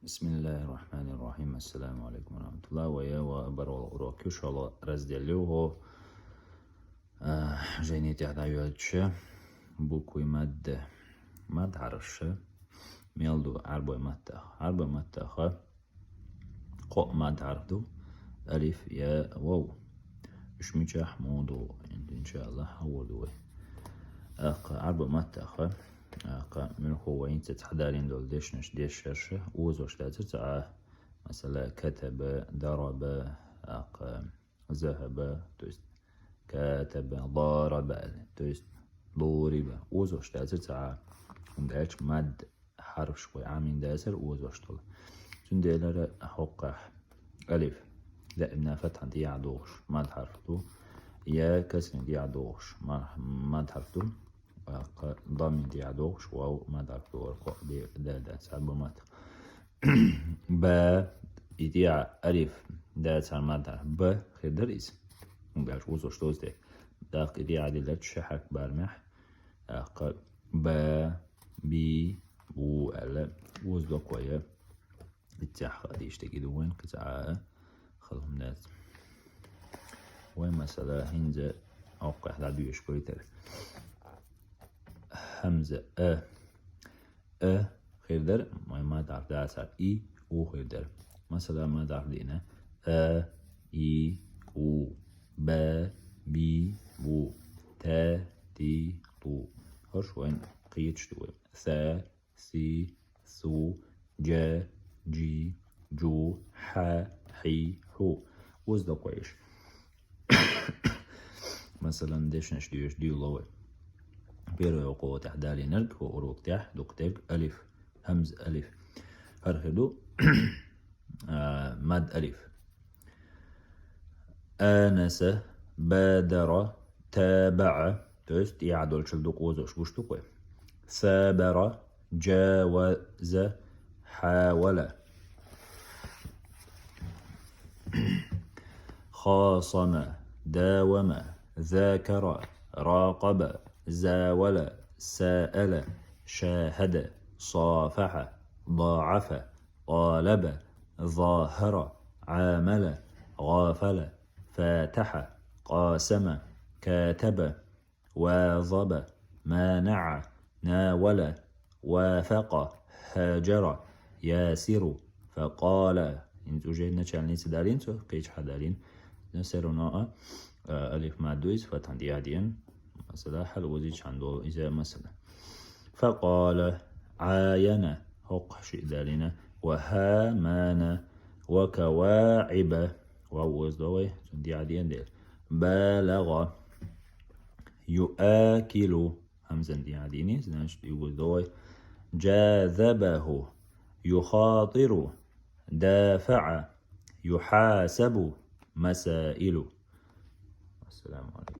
بسم الله الرحمن الرحيم. السلام عليكم ورحمة الله وبركاته. شاء разделю جيني تعدايوتش بوكوي ماد عرش ميلدو عربو متخ قو ماد عرفدو ألف يا واو مش مجح موضوع إن شاء الله حولوا عربو متخ من هو انت تحضرين دول ديش شرشة وزوش تاع مثلا كتب ضرب ذهب توست كتب ضرب توست ضرب وزوش تاع وندالش مد حرف شوي عامين داسر وزوش طول تندالر حق ألف دائما فتحة دي عدوش مد حرف دو يا كسر دي عدوش مد حرف دو ضمن دي عدوش واو مد حرف دو دي دا سالبو مد با إديع ألف دا سال مد حرف ب خير دريس مبقاش وزوش توز دي داق إديع دي لتشحك برمح با بي بو ألا وز بقوية بتاح ديش تجدو وين قطعة خلهم ناس وين مثلا هنزة أوقع لا بيش كويتر همزة خير در ما تعرف ده أسر إي و خير در مثلا ما تعرف دينا إي و با بي بو تا تي طو هرش وين قيتش دوي ثا سي ثو جا جي جو حا حي حو وزدو قويش مثلا ديش نشديوش ديو لوي بيرو يقو تحدالي نرد هو أروك تح دوكتك ألف همز ألف هرخدو مد ألف آنس بادر تابع توست يعدل شلدوك وزوش بوشتوكوي ثابر جاوز حاول خاصم داوم ذاكر راقب زاول سائل شاهد صافح ضاعف طالب ظاهر عامل غافل فاتح قاسم كاتب واظب مانع ناول وافق هاجر ياسر فقال انتو جينا تشالني سدالين سو قيش حدالين نسرنا ألف مادويز فتندي عاديا مثلا حل وزيج عندو إذا مثلا فقال عاين حق شيء دالنا وهامان وكواعب ووز دوي تندي عاديا ديل بالغ يؤكل همزا دي عاديني زناش يوز دوي جاذبه يخاطر دافع يحاسب مسائل. السلام عليكم.